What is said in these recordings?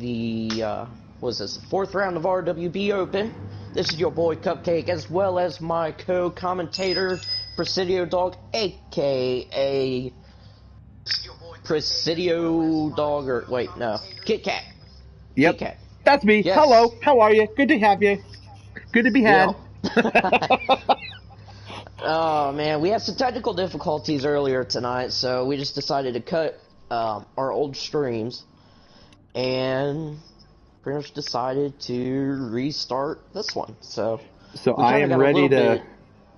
the was this the 4th round of RWB Open. This is your boy Cupcake, as well as my co-commentator Presidio Dog, aka Presidio Dog, or wait, no, Kit Kat. Yep, Kit Kat. that's me. Yes. Hello, how are you? Good to have you. Good to be had. Oh man, we had some technical difficulties earlier tonight, so we just decided to cut our old streams and pretty much decided to restart this one. So I am ready to.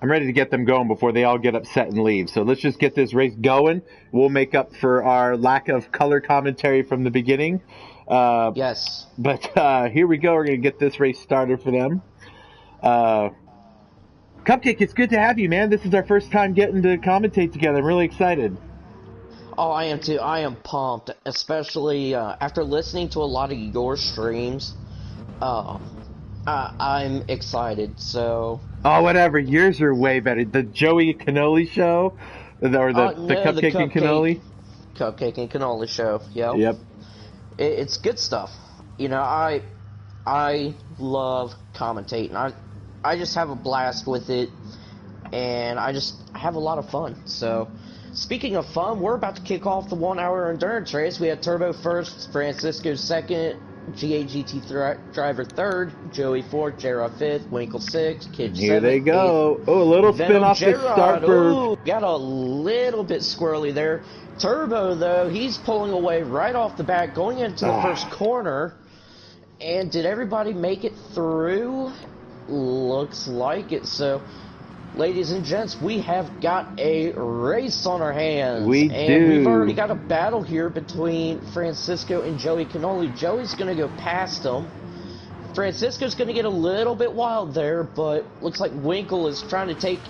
I'm ready to get them going before they all get upset and leave. So let's just get this race going. We'll make up for our lack of color commentary from the beginning. Yes. But here we go. We're going to get this race started for them. Cupcake, it's good to have you, man. This is our first time getting to commentate together. I'm really excited. Oh, I am too. I am pumped, especially after listening to a lot of your streams. I'm excited, so... Oh, whatever. Yours are way better. The Joey Cannoli show? Or the Cupcake and Cannoli? Cupcake and Cannoli show, yep. Yep. It's good stuff. You know, I love commentating. I just have a blast with it, and I have a lot of fun. So, speaking of fun, we're about to kick off the 1-hour endurance race. We had Turbo first, Francisco second, GAGT driver third, Joey fourth, J-Rod fifth, Winkle sixth, Kid Here seventh, they go. eighth, Oh, a little spin off the start for... Got a little bit squirrely there. Turbo, though, he's pulling away right off the bat, going into the first corner. And did everybody make it through? Looks like it. So, ladies and gents, we have got a race on our hands. We and do. We've already got a battle here between Francisco and Joey Cannoli. Joey's going to go past him. Francisco's going to get a little bit wild there, but looks like Winkle is trying to take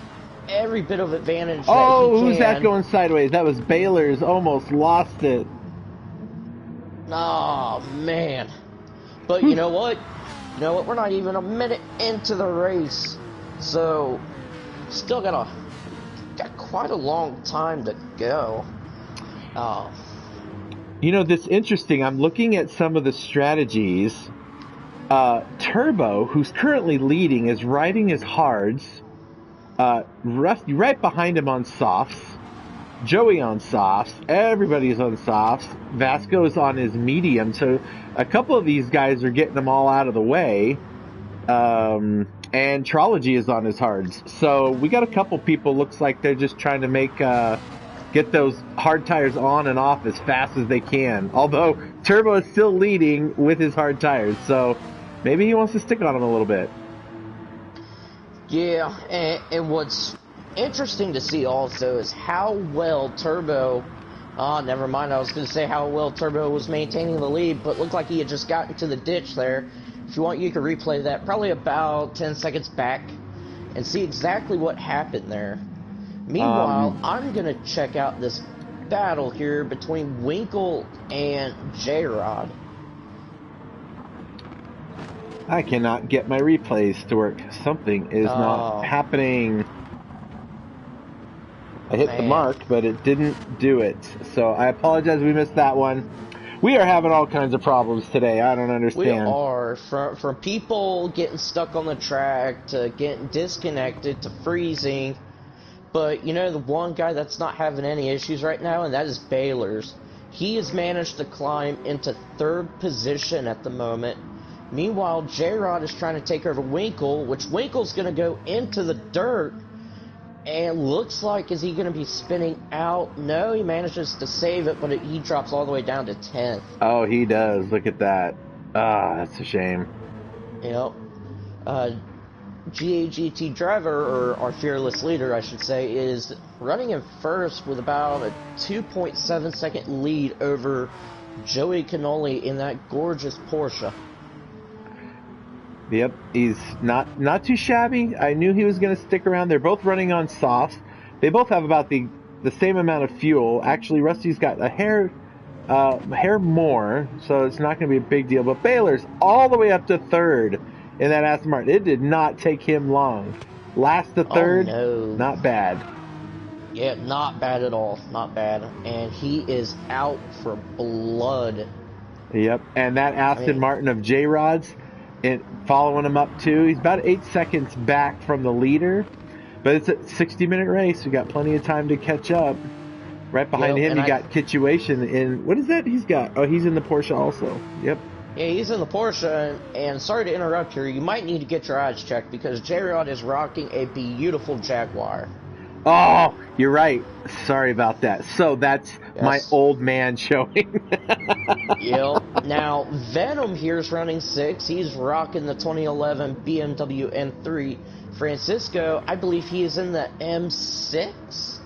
every bit of advantage that he can. Who's that going sideways? That was Baylor's. Almost lost it. Oh, man. But you know what? You know what? We're not even a minute into the race, so still got quite a long time to go. You know, this interesting. I'm looking at some of the strategies. Turbo, who's currently leading, is riding his hards. Rusty right behind him on softs. Joey on softs. Everybody's on softs. Vasco's on his medium. So a couple of these guys are getting them all out of the way. And Trology is on his hards. So we got a couple people, looks like they're just trying to get those hard tires on and off as fast as they can. Although Turbo is still leading with his hard tires. So maybe he wants to stick on them a little bit. Yeah, and what's interesting to see also is how well Turbo... Oh, never mind, I was going to say how well Turbo was maintaining the lead, but looked like he had just gotten to the ditch there. If you want, you can replay that probably about 10 seconds back and see exactly what happened there. Meanwhile, I'm going to check out this battle here between Winkle and J-Rod. I cannot get my replays to work. Something is not happening. I hit the mark, but it didn't do it. So I apologize we missed that one. We are having all kinds of problems today. I don't understand. We are. From people getting stuck on the track to getting disconnected to freezing. But, you know, the one guy that's not having any issues right now, and that is Baylor's. He has managed to climb into third position at the moment. Meanwhile, J-Rod is trying to take over Winkle, which Winkle's going to go into the dirt. And looks like, is he going to be spinning out? No, he manages to save it, but he drops all the way down to 10th. Oh, he does. Look at that. That's a shame. Yep. GAGT driver, or our fearless leader, I should say, is running in first with about a 2.7 second lead over Joey Cannoli in that gorgeous Porsche. Yep, he's not too shabby. I knew he was going to stick around. They're both running on softs. They both have about the same amount of fuel. Actually, Rusty's got a hair more, so it's not going to be a big deal. But Baylor's all the way up to third in that Aston Martin. It did not take him long. Last to third, not bad. Yeah, not bad at all. Not bad. And he is out for blood Yep, and that Aston Martin of J-Rod's and following him up too. He's about 8 seconds back from the leader, but it's a 60-minute race. We got plenty of time to catch up. Right behind him, you got Kitchuation in, what is that he's got? Oh, he's in the Porsche also. Yep. Yeah, he's in the Porsche, and sorry to interrupt here, you might need to get your eyes checked because J-Rod is rocking a beautiful Jaguar. Oh, you're right. Sorry about that. So that's my old man showing. Yep. Now, Venom here is running 6. He's rocking the 2011 BMW M3. Francisco, I believe he is in the M6?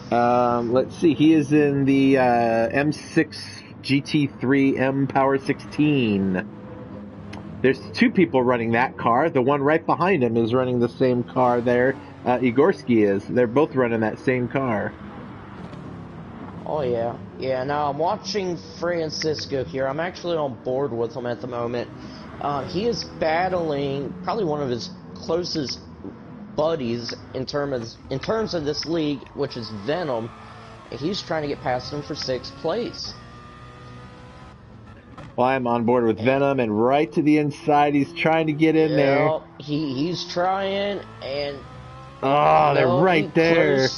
Let's see. He is in the M6 GT3 M Power 16. There's 2 people running that car. The one right behind him is running the same car there. Igorski is. They're both running that same car. Oh, yeah. Yeah, now I'm watching Francisco here. I'm actually on board with him at the moment. He is battling probably one of his closest buddies in terms of this league, which is Venom. And he's trying to get past him for 6th place. Well, I'm on board with Venom, and right to the inside, he's trying to get in there. He's trying, and... Oh, they're right there.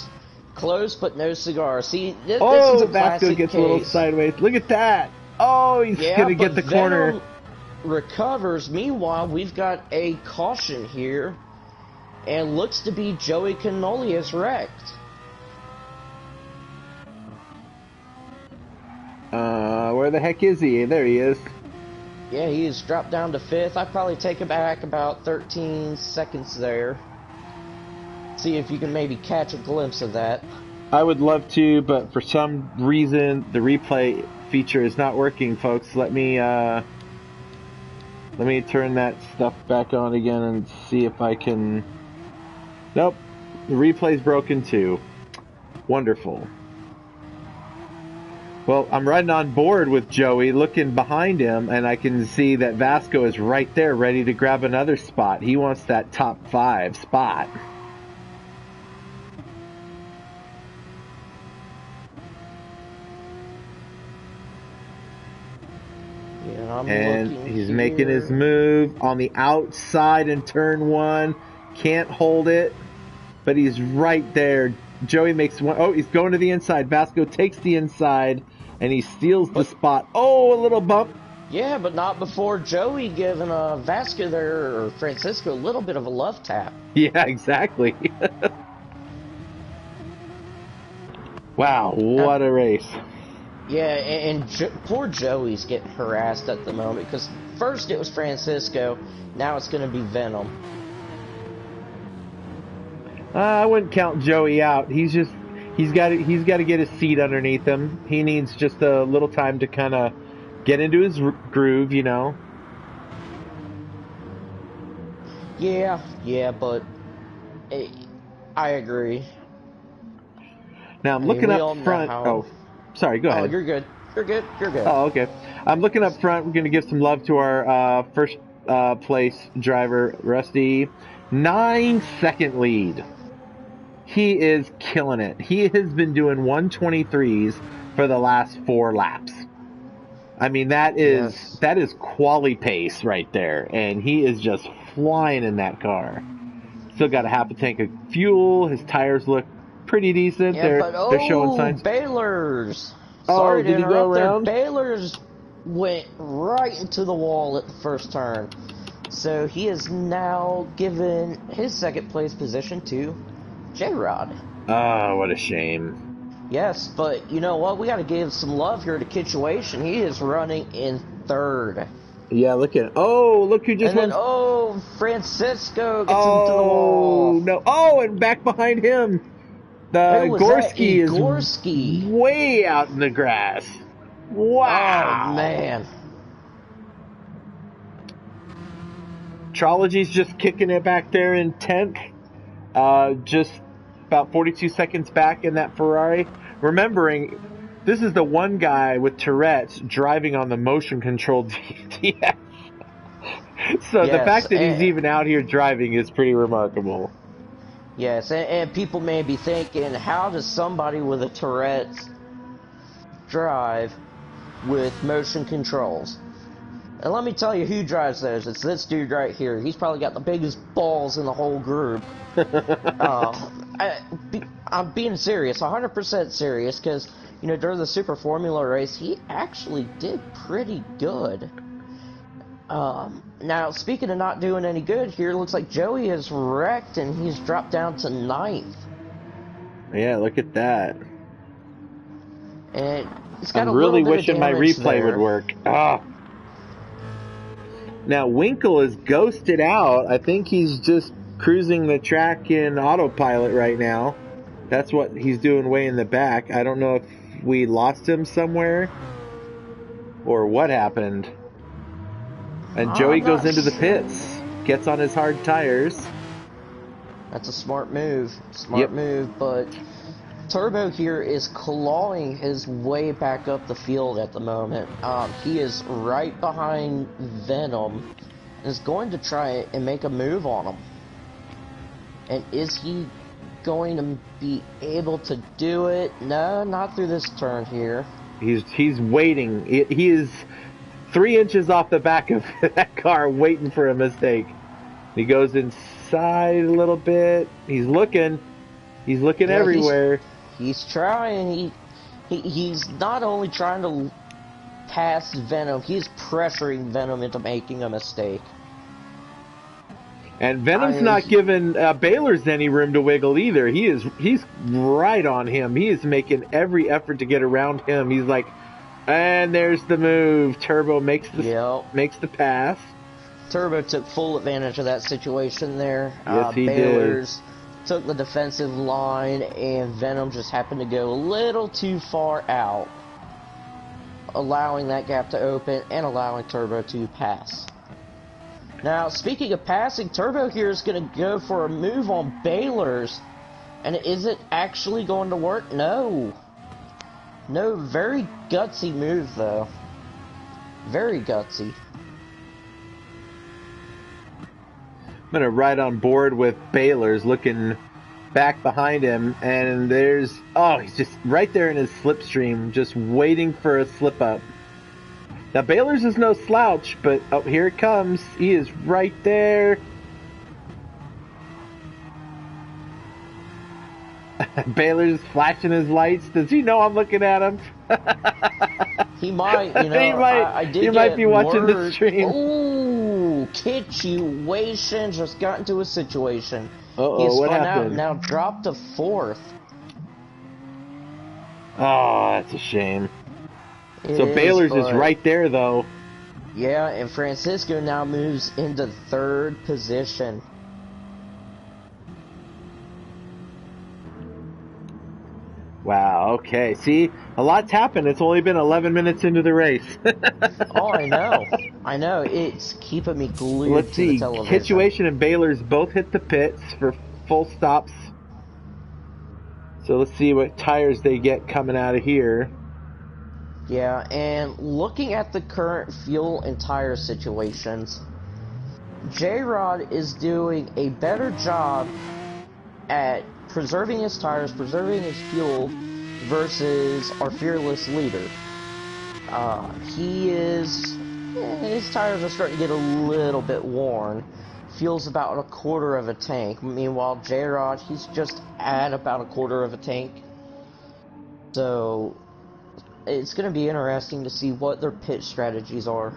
Close, but no cigar. See, this is a classic Vasco gets case. a little sideways. Look at that. Oh, he's going to get the corner. Venom recovers. Meanwhile, we've got a caution here, and looks to be Joey Cannoli is wrecked. Where the heck is he? There he is. Yeah, he's dropped down to 5th. I'd probably take it back about 13 seconds there. See if you can maybe catch a glimpse of that. I would love to, but for some reason the replay feature is not working, folks. Let me turn that stuff back on again and see if I can. Nope, the replay's broken too. Wonderful. Well, I'm riding on board with Joey, looking behind him, and I can see that Vasco is right there, ready to grab another spot. He wants that top 5 spot. And he's making his move on the outside in turn 1. Can't hold it, but he's right there. Joey makes one. Oh, he's going to the inside. Vasco takes the inside, and he steals the spot. Oh, a little bump. Yeah, but not before Joey giving Vasco there, or Francisco, a little bit of a love tap. Yeah, exactly. Wow, what a race. Yeah, and poor Joey's getting harassed at the moment, because first it was Francisco, now it's going to be Venom. I wouldn't count Joey out. He's got to get his seat underneath him. He needs just a little time to kind of get into his groove, you know. Yeah, but I agree. Now I'm looking up front. Oh, sorry. Go ahead. Oh, you're good. Oh, okay. I'm looking up front. We're going to give some love to our first place driver, Rusty. 9-second lead. He is killing it. He has been doing 123s for the last 4 laps. I mean, that is quali pace right there, and he is just flying in that car. Still got a half a tank of fuel. His tires look pretty decent. Yeah, they're showing signs. Baylor's. Sorry did he go around? Baylor's went right into the wall at the first turn. So he is now given his 2nd place position to J-Rod. Oh, what a shame. Yes, but you know what? We got to give some love here to Kitchuation. He is running in 3rd. Yeah, look who just went. Francisco gets into the wall. No. Oh, and back behind him, Gorski is way out in the grass. Wow. Oh, man. Trology's just kicking it back there in 10th. Just about 42 seconds back in that Ferrari. Remembering, this is the one guy with Tourette's driving on the motion-controlled DS. So the fact that he's even out here driving is pretty remarkable. Yes, and people may be thinking, how does somebody with a Tourette's drive? with motion controls. And let me tell you who drives those. It's this dude right here. He's probably got the biggest balls in the whole group. I'm being serious, 100% serious, because, you know, during the Super Formula race, he actually did pretty good. Now, speaking of not doing any good here, looks like Joey is wrecked, and he's dropped down to 9th. Yeah, look at that. And it's got I'm a really little bit wishing of my damage replay there. would work. Ah. Now, Winkle is ghosted out. I think he's just cruising the track in autopilot right now. That's what he's doing way in the back. I don't know if we lost him somewhere or what happened. And Joey goes into the pits, gets on his hard tires. That's a smart move. Smart move, but Turbo here is clawing his way back up the field at the moment. He is right behind Venom and is going to try and make a move on him. And is he going to be able to do it? No, not through this turn here. He's waiting. He is 3 inches off the back of that car waiting for a mistake. He goes inside a little bit. He's looking everywhere. He's trying. He's not only trying to pass Venom, he's pressuring Venom into making a mistake. And Venom's not giving Baylor's any room to wiggle either. He's right on him. He is making every effort to get around him. He's like, and there's the move. Turbo makes the pass. Turbo took full advantage of that situation there. Yes, he Baylor's took the defensive line, and Venom just happened to go a little too far out, allowing that gap to open and allowing Turbo to pass. Now, speaking of passing, Turbo here is going to go for a move on Baylor's. And is it actually going to work? No. No, very gutsy move, though. Very gutsy. I'm going to ride on board with Baylor's, looking back behind him. And he's just right there in his slipstream, just waiting for a slip up. Now, Baylor's is no slouch, but here it comes. He is right there. Baylor's flashing his lights. Does he know I'm looking at him? He might, you know. He might be watching the stream. Ooh, situation. Just got into a situation. Uh-oh, what happened? Out, now dropped to 4th. Oh, that's a shame. Baylor's is right there, though. Yeah, and Francisco now moves into 3rd position. Wow, okay. See, a lot's happened. It's only been 11 minutes into the race. Oh, I know. I know. It's keeping me glued to the television. Situation and Baylor's both hit the pits for full stops. So let's see what tires they get coming out of here. Yeah, and looking at the current fuel and tire situations, J-Rod is doing a better job at preserving his tires, preserving his fuel, versus our fearless leader. His tires are starting to get a little bit worn. Fuel's about 1/4 of a tank. Meanwhile, J-Rod, he's just at about 1/4 of a tank. So it's going to be interesting to see what their pit strategies are.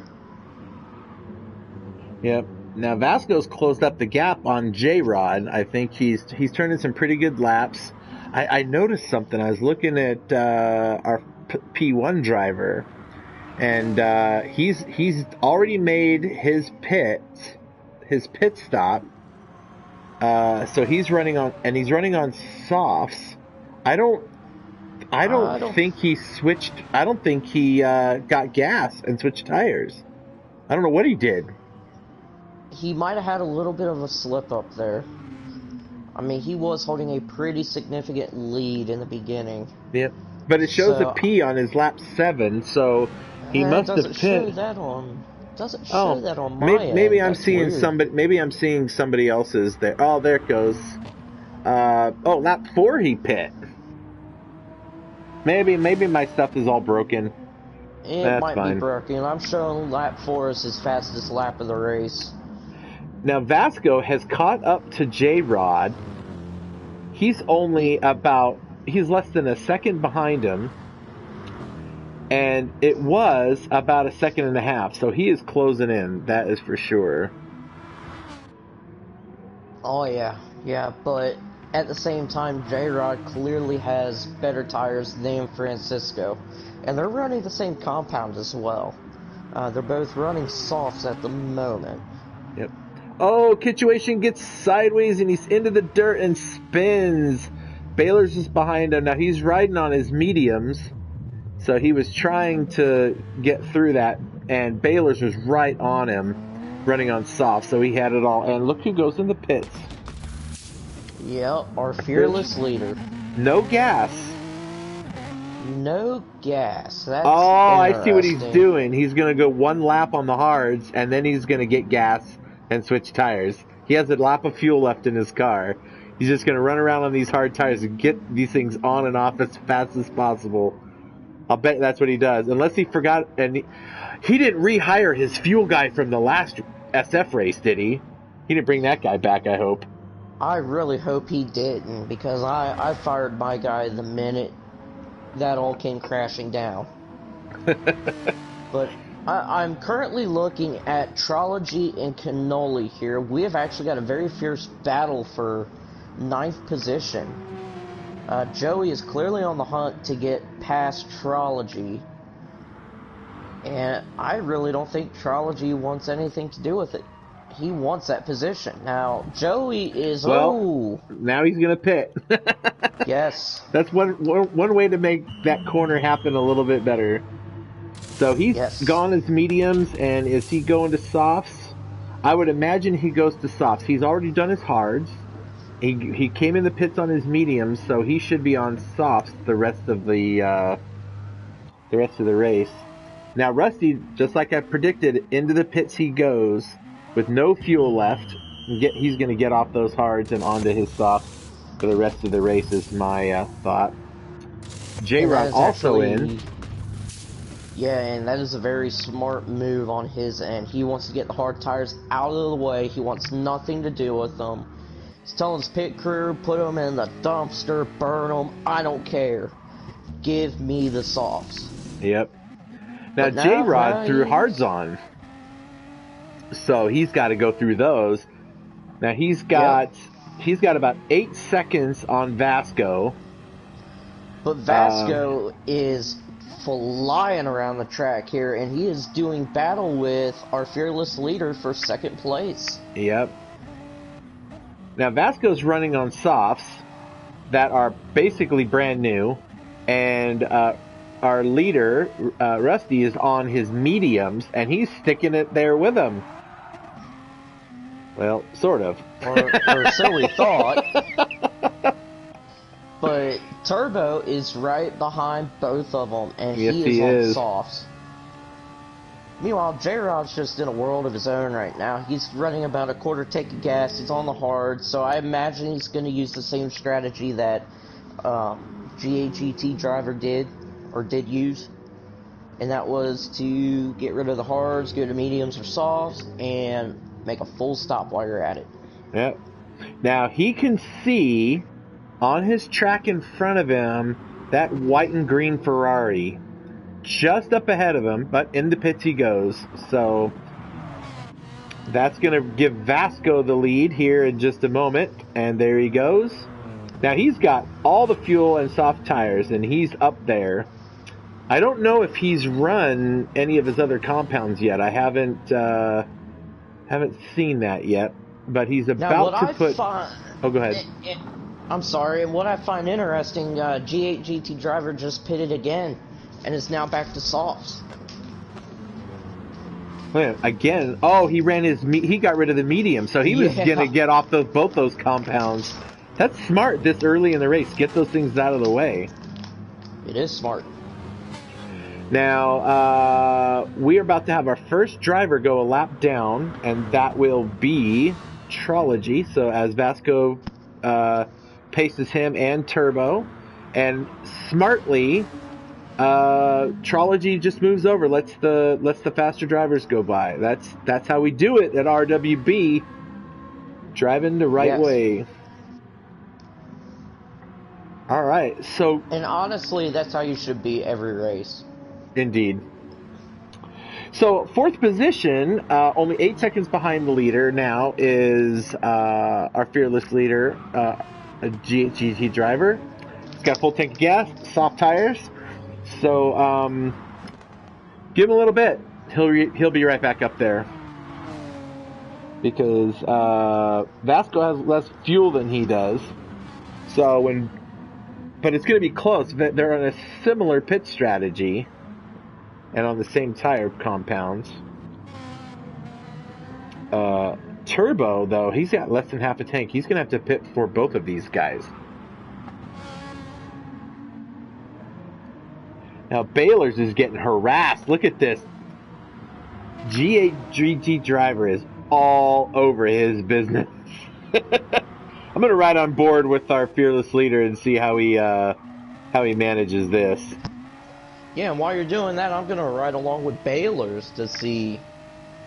Yep. Now Vasco's closed up the gap on J-Rod. I think he's turning some pretty good laps. I noticed something. I was looking at our P1 driver, and he's already made his pit stop. So he's running on softs. I don't think he switched. I don't think he got gas and switched tires. I don't know what he did. He might have had a little bit of a slip up there. I mean, he was holding a pretty significant lead in the beginning. Yep. But it shows a P on his lap 7, so he must have pit. Doesn't show that on my end. Maybe I'm seeing somebody. Maybe I'm seeing somebody else's there. Oh, there it goes. Lap 4 he pit. Maybe my stuff is all broken. It That's might fine. be broken. I'm showing lap 4 is his fastest lap of the race. Now, Vasco has caught up to J-Rod. He's less than a second behind him. And it was about a second and a half, so he is closing in, that is for sure. Oh, yeah, but at the same time, J-Rod clearly has better tires than Francisco. And they're running the same compound as well. They're both running softs at the moment. Yep. Oh, Kitchuation gets sideways and he's into the dirt and spins. Baylor's just behind him. Now he's riding on his mediums. So he was trying to get through that, and Baylor's was right on him, running on soft, so he had it all. And look who goes in the pits. Yep, our fearless leader. No gas. No gas. That's I see what he's doing. He's going to go one lap on the hards, and then he's going to get gas and switch tires. He has a lap of fuel left in his car. He's just going to run around on these hard tires and get these things on and off as fast as possible. I'll bet that's what he does. Unless he forgot, and he didn't rehire his fuel guy from the last SF race, did he? He didn't bring that guy back, I hope. I really hope he didn't, because I fired my guy the minute that all came crashing down. But I'm currently looking at Trology and Cannoli here. We have actually got a very fierce battle for 9th position. Joey is clearly on the hunt to get past Trology, and I really don't think Trology wants anything to do with it. He wants that position. Now, Joey is... now he's going to pit. Yes. That's one way to make that corner happen a little bit better. So he's gone his mediums, and is he going to softs? I would imagine he goes to softs. He's already done his hards. He came in the pits on his mediums, so he should be on softs the rest of the race. Now Rusty, just like I predicted, into the pits he goes with no fuel left. He's going to get off those hards and onto his softs for the rest of the race is my thought. J-Rod also in. Yeah, and that is a very smart move on his end. He wants to get the hard tires out of the way. He wants nothing to do with them. He's telling his pit crew, put them in the dumpster, burn them, I don't care. Give me the softs. Yep. Now J-Rod threw hards on. So he's got to go through those. Now he's got about 8 seconds on Vasco. But Vasco is flying around the track here, and he is doing battle with our fearless leader for 2nd place. Yep. Now, Vasco's running on softs that are basically brand new, and our leader, Rusty, is on his mediums, and he's sticking it there with him. Well, sort of. Or so we thought. But Turbo is right behind both of them, and he is on softs. Meanwhile, J-Rod's just in a world of his own right now. He's running about a quarter tank of gas. He's on the hard, so I imagine he's going to use the same strategy that GAGT driver did use. And that was to get rid of the hards, go to mediums or softs, and make a full stop while you're at it. Yep. Now, he can see on his track in front of him that white and green Ferrari. Just up ahead of him, but in the pits he goes. So that's going to give Vasco the lead here in just a moment. And there he goes. Now he's got all the fuel and soft tires, and he's up there. I don't know if he's run any of his other compounds yet. I haven't seen that yet. But he's about to put... Oh, go ahead. I'm sorry. And what I find interesting, GT driver just pitted again. And is now back to softs. Again, he ran he got rid of the medium, so he was gonna get off both those compounds. That's smart this early in the race. Get those things out of the way. It is smart. Now we are about to have our first driver go a lap down, and that will be Trology. So as Vasco paces him and Turbo, and smartly, Trology just moves over, lets the faster drivers go by. That's how we do it at RWB. Driving the right Yes. way. All right, so And honestly, that's how you should be every race. indeed. So fourth position, only 8 seconds behind the leader now, is our fearless leader, a GT driver. He's got a full tank of gas, soft tires. So give him a little bit. He'll be right back up there because Vasco has less fuel than he does. But it's going to be close. They're on a similar pit strategy and on the same tire compounds. Turbo, though, he's got less than half a tank. He's going to have to pit for both of these guys. Now, Baylor's is getting harassed. Look at this. G8 GT driver is all over his business. I'm going to ride on board with our fearless leader and see how he manages this. Yeah, and while you're doing that, I'm going to ride along with Baylor's to see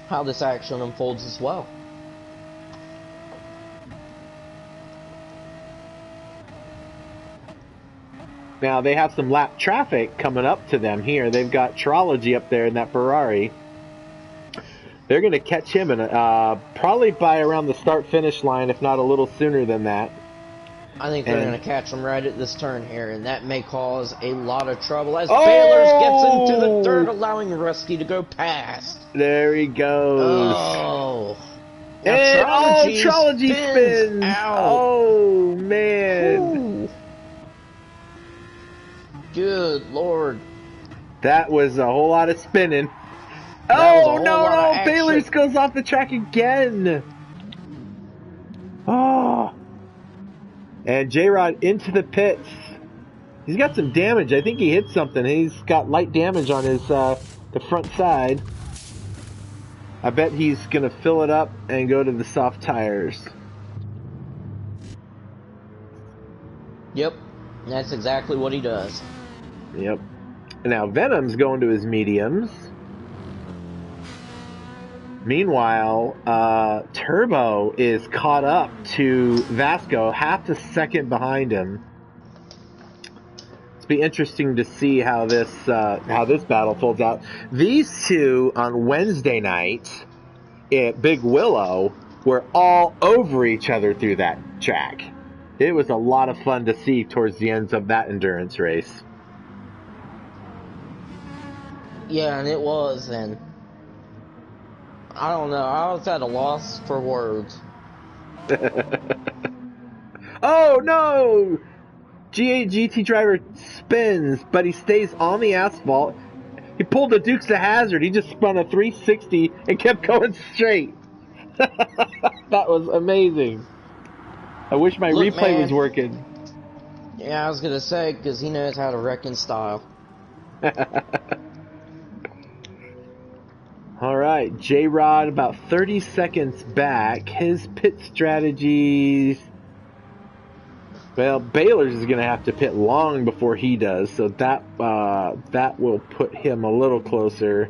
how this action unfolds as well. Now, they have some lap traffic coming up to them here. They've got Trology up there in that Ferrari. They're going to catch him in probably by around the start-finish line, if not a little sooner than that. I think they're going to catch him right at this turn here, and that may cause a lot of trouble as Baylor's gets into the dirt, allowing Rusty to go past. There he goes. Oh. And Trology spins out. Oh, man. Ooh. Good Lord. That was a whole lot of spinning. Oh, no. Baylor's goes off the track again. Oh. And J-Rod into the pits. He's got some damage. I think he hit something. He's got light damage on his the front side. I bet he's going to fill it up and go to the soft tires. Yep. That's exactly what he does. Yep. Now Venom's going to his mediums. Meanwhile, Turbo is caught up to Vasco, half a second behind him. It's be interesting to see how this battle folds out. These two on Wednesday night at Big Willow were all over each other through that track. It was a lot of fun to see towards the ends of that endurance race. Yeah, and it was, and I don't know. I was at a loss for words. Oh no! G8 GT driver spins, but he stays on the asphalt. He pulled the Dukes of Hazzard. He just spun a 360 and kept going straight. That was amazing. I wish my replay was working. Yeah, I was going to say, because he knows how to wreck in style. All right, J-Rod about 30 seconds back. His pit strategies... Well, Baylor's is going to have to pit long before he does, so that will put him a little closer.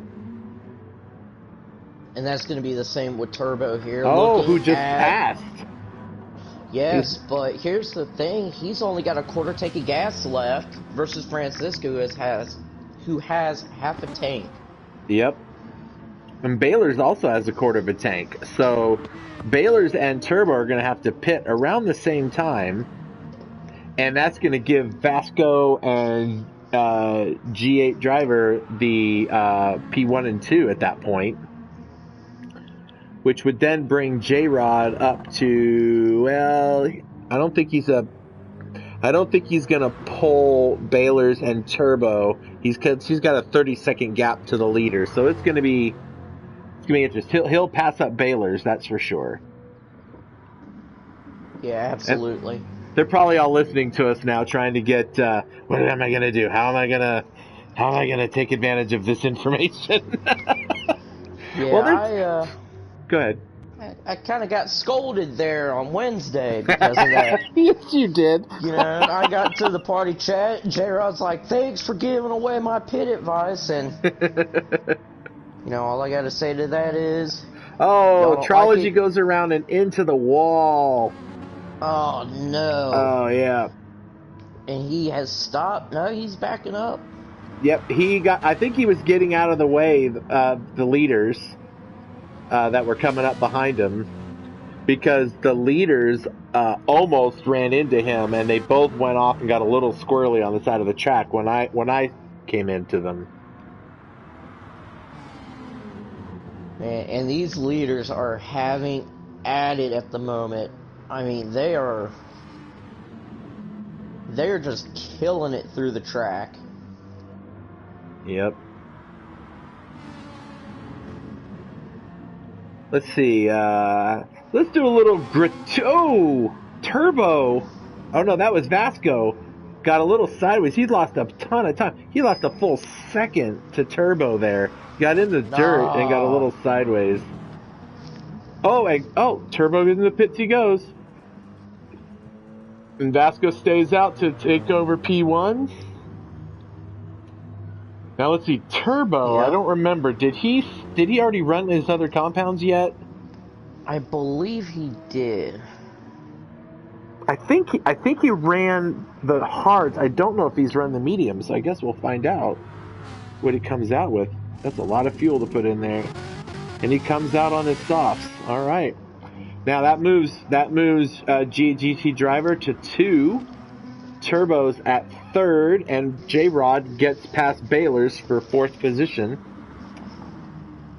And that's going to be the same with Turbo here. Oh, who just passed. Yes, but here's the thing. He's only got a quarter tank of gas left versus Francisco who has half a tank. Yep. And Baylor's also has a quarter of a tank. So Baylor's and Turbo are going to have to pit around the same time. And that's going to give Vasco and G8 driver the P1 and 2 at that point. Which would then bring J-Rod up to, well, I don't think he's going to pull Baylor's and Turbo. He's got a 30-second gap to the leader, so it's going to be interesting. He'll pass up Baylor's, that's for sure. Yeah, absolutely. And they're probably all listening to us now, trying to get what am I going to do? How am I going to take advantage of this information? Yeah, Go ahead. I kind of got scolded there on Wednesday because of that. Yes, you did. You know, I got to the party chat, and J-Rod's like, thanks for giving away my pit advice, and, you know, all I gotta say to that is... Oh, Trology like goes around and into the wall. Oh, no. Oh, yeah. And he has stopped. No, he's backing up. Yep, I think he was getting out of the way, the leaders that were coming up behind him, because the leaders almost ran into him, and they both went off and got a little squirrely on the side of the track when I came into them. And these leaders are having at it at the moment. I mean, they're just killing it through the track. Yep. Let's see. Let's do a little Turbo. Oh no, that was Vasco. Got a little sideways. He lost a ton of time. He lost a full second to Turbo there. Got in the dirt and got a little sideways. Oh, Turbo in the pits he goes. And Vasco stays out to take over P1. Now let's see, Turbo. Yep. I don't remember. Did he already run his other compounds yet? I believe he did. I think he ran the hards. I don't know if he's run the mediums. I guess we'll find out what he comes out with. That's a lot of fuel to put in there. And he comes out on his softs. All right. Now that moves GT Driver to 2. Turbo's at 3rd, and J-Rod gets past Baylor's for 4th position.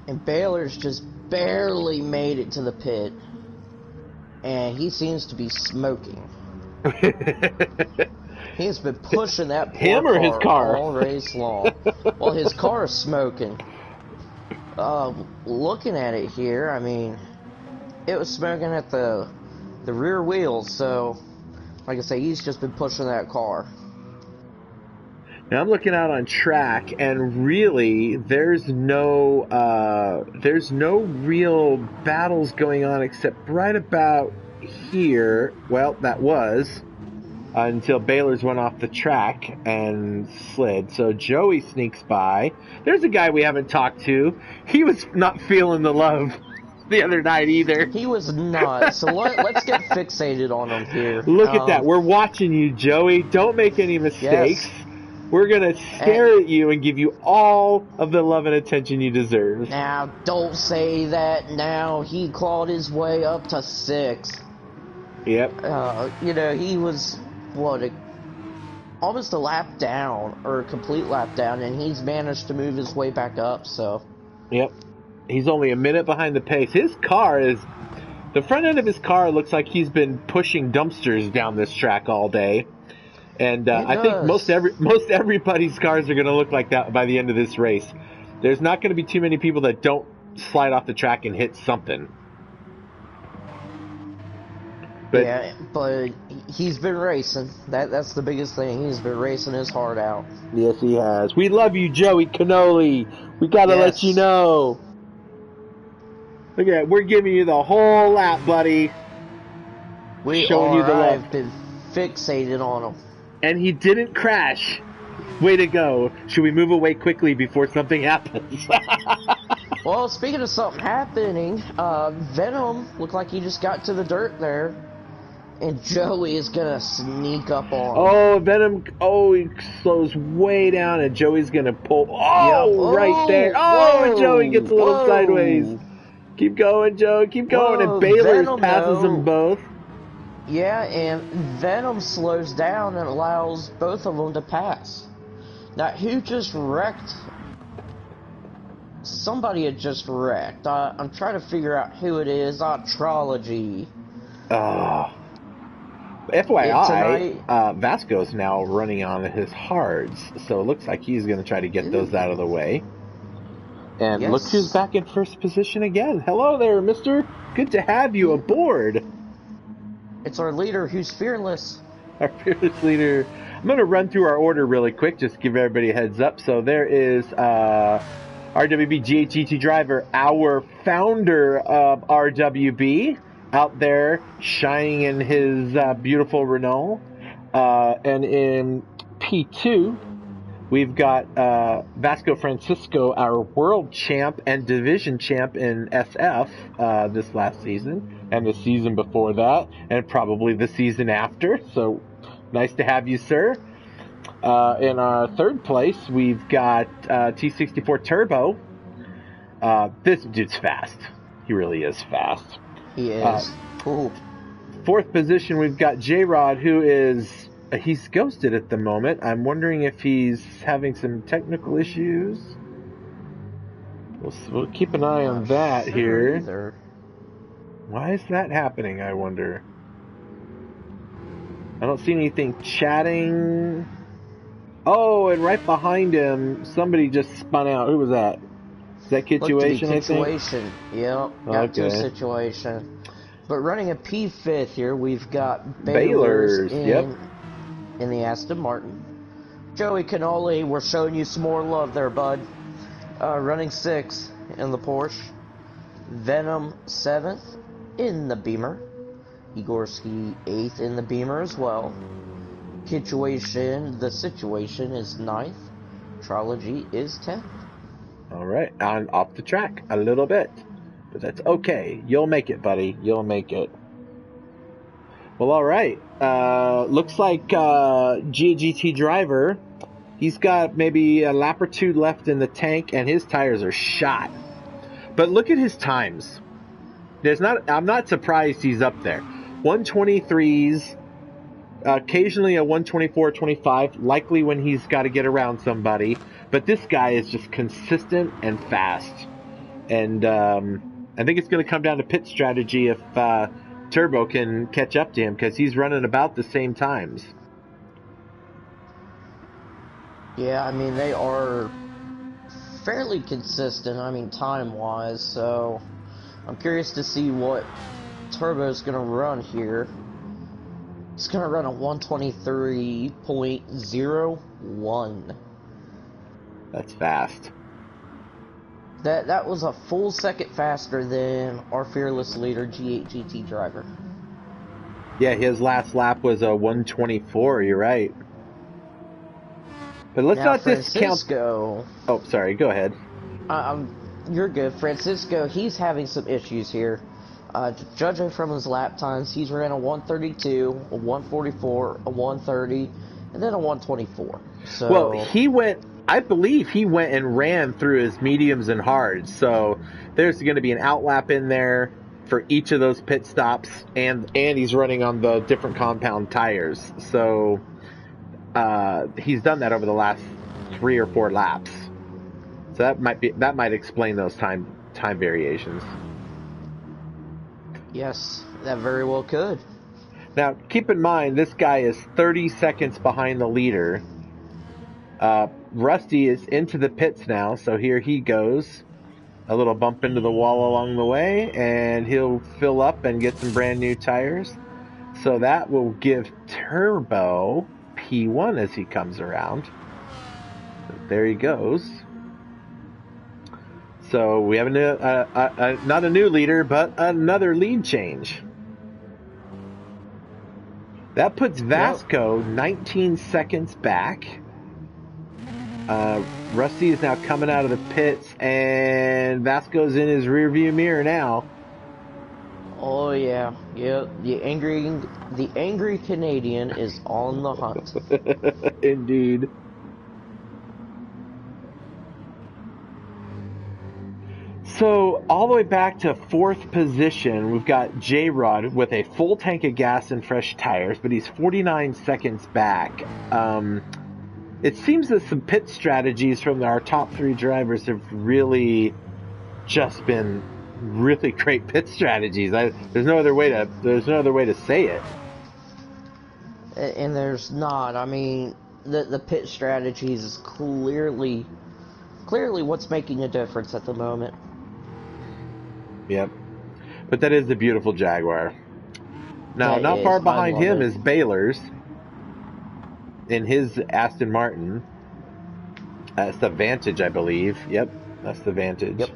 And Baylor's just barely made it to the pit. And he seems to be smoking. He's been pushing that poor his car all race long. Well, his car is smoking. Looking at it here, I mean, it was smoking at the rear wheels, so like I say, he's just been pushing that car. Now I'm looking out on track, and really, there's no real battles going on except right about here. Well, that was until Baylor's went off the track and slid. So Joey sneaks by. There's a guy we haven't talked to. He was not feeling the love the other night either. He was not. So let's get fixated on him here. Look at that. We're watching you, Joey. Don't make any mistakes. Yes. We're going to stare at you and give you all of the love and attention you deserve. Now, don't say that now. He clawed his way up to 6. Yep. You know, he was, almost a lap down, or a complete lap down, and he's managed to move his way back up, so. Yep. He's only a minute behind the pace. His car the front end of his car looks like he's been pushing dumpsters down this track all day. And I think most everybody's cars are going to look like that by the end of this race. There's not going to be too many people that don't slide off the track and hit something. But he's been racing. That's the biggest thing. He's been racing his heart out. Yes, he has. We love you, Joey Cannoli. We got to let you know. Look at that. We're giving you the whole lap, buddy. We showing you the love. I've been fixated on him. And he didn't crash. Way to go. Should we move away quickly before something happens? Well, speaking of something happening, Venom looked like he just got to the dirt there. And Joey is going to sneak up on him. Oh, Venom. Oh, he slows way down, and Joey's going to pull. Oh, yep. Right there. Oh, and Joey gets a little sideways. Keep going, Joe. Keep going. And Baylor passes them both. Yeah, and Venom slows down and allows both of them to pass. Now, who just wrecked? Somebody had just wrecked. I'm trying to figure out who it is. Trology. FYI, Vasco's now running on his hards, so it looks like he's going to try to get those out of the way. And look who's back in first position again. Hello there, mister. Good to have you aboard. It's our leader who's fearless. Our fearless leader. I'm going to run through our order really quick, just give everybody a heads up. So there is RWB GHGT driver, our founder of RWB, out there shining in his beautiful Renault. And in P2, we've got Vasco Francisco, our world champ and division champ in SF this last season, and the season before that, and probably the season after. So nice to have you, sir. In our third place, we've got T64 Turbo. This dude's fast. He really is fast. He is. Cool. Fourth position, we've got J-Rod, who is... he's ghosted at the moment. I'm wondering if he's having some technical issues. We'll keep an eye on that here. Either. Why is that happening, I wonder? I don't see anything chatting... Oh, and right behind him, somebody just spun out. Who was that? Is that Situation, I think? Situation, yep. Got to a Situation. But running a P5 here, we've got Baylor's in the Aston Martin. Joey Canoli, we're showing you some more love there, bud. Running 6th in the Porsche. Venom 7th in the Beamer. Igorski 8th in the Beamer as well. The Situation is 9th. Trilogy is 10th. All right, I'm off the track a little bit, but that's okay. You'll make it, buddy. You'll make it. Well, all right. Looks like GGT driver, he's got maybe a lap or two left in the tank, and his tires are shot. But look at his times. I'm not surprised he's up there. 123s. Occasionally a 124-25, likely when he's got to get around somebody. But this guy is just consistent and fast. And I think it's going to come down to pit strategy if Turbo can catch up to him, because he's running about the same times. Yeah, I mean, they are fairly consistent, I mean, time-wise. So I'm curious to see what Turbo's going to run here. It's going to run a 123.01. That's fast. That was a full second faster than our fearless leader, G8GT driver. Yeah, his last lap was a 124, you're right. But let's not discount... Oh, sorry, go ahead. You're good. Francisco, he's having some issues here. Judging from his lap times, he's ran a 132, a 144, a 130, and then a 124. So, well, I believe he went and ran through his mediums and hards. So there's going to be an outlap in there for each of those pit stops, and he's running on the different compound tires. So he's done that over the last 3 or 4 laps. So that might explain those time variations. Yes, that very well could. Now, keep in mind, this guy is 30 seconds behind the leader. Rusty is into the pits now, so here he goes. A little bump into the wall along the way, and he'll fill up and get some brand new tires. So that will give Turbo P1 as he comes around. So there he goes. So we have not a new leader, but another lead change. That puts Vasco 19 seconds back. Rusty is now coming out of the pits, and Vasco's in his rearview mirror now. Oh yeah, the angry Canadian is on the hunt. Indeed. So, all the way back to 4th position, we've got J-Rod with a full tank of gas and fresh tires, but he's 49 seconds back. It seems that some pit strategies from our top 3 drivers have really just been really great pit strategies. There's no other way to say it. And there's not. I mean, the pit strategies is clearly what's making a difference at the moment. Yep. But that is a beautiful Jaguar. Now, not far behind him is Baylor's in his Aston Martin. That's the Vantage, I believe. Yep. That's the Vantage. Yep.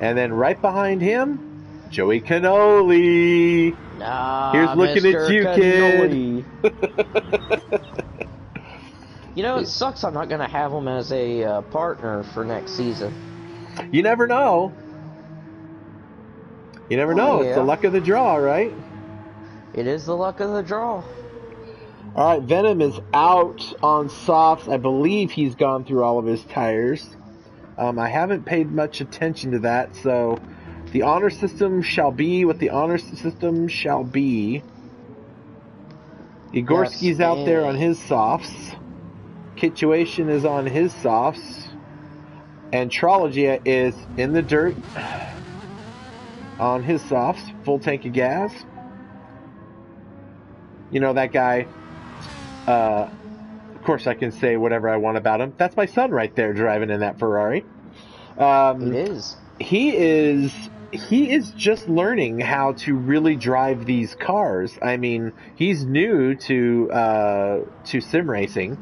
And then right behind him, Joey Cannoli. Here's looking Mr. at you, Cannoli. kid. You know, it sucks I'm not going to have him as a partner for next season. You never know. You never know. Yeah. It's the luck of the draw, right? It is the luck of the draw. All right, Venom is out on softs. I believe he's gone through all of his tires. I haven't paid much attention to that, so the honor system shall be what the honor system shall be. Igorski's out there on his softs. Kituation is on his softs. And Trology is in the dirt on his softs. Full tank of gas. You know, that guy, of course I can say whatever I want about him. That's my son right there driving in that Ferrari. It is. He is just learning how to really drive these cars. I mean, he's new to sim racing,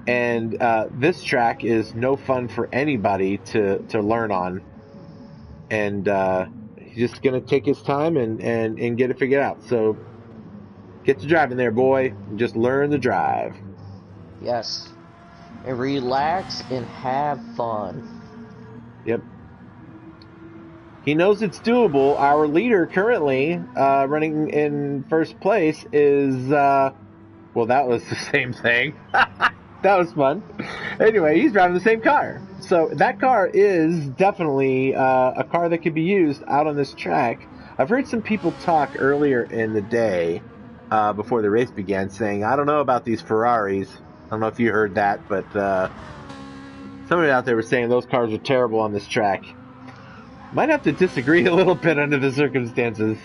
and this track is no fun for anybody to learn on. And he's just gonna take his time and get it figured out. So get to driving there, boy, and just learn to drive. Yes, and relax and have fun. Yep. He knows it's doable. Our leader currently running in first place is, well, that was the same thing. That was fun. Anyway, he's driving the same car. So that car is definitely a car that could be used out on this track. I've heard some people talk earlier in the day, before the race began, saying, I don't know about these Ferraris. I don't know if you heard that, but somebody out there was saying those cars are terrible on this track. Might have to disagree a little bit under the circumstances.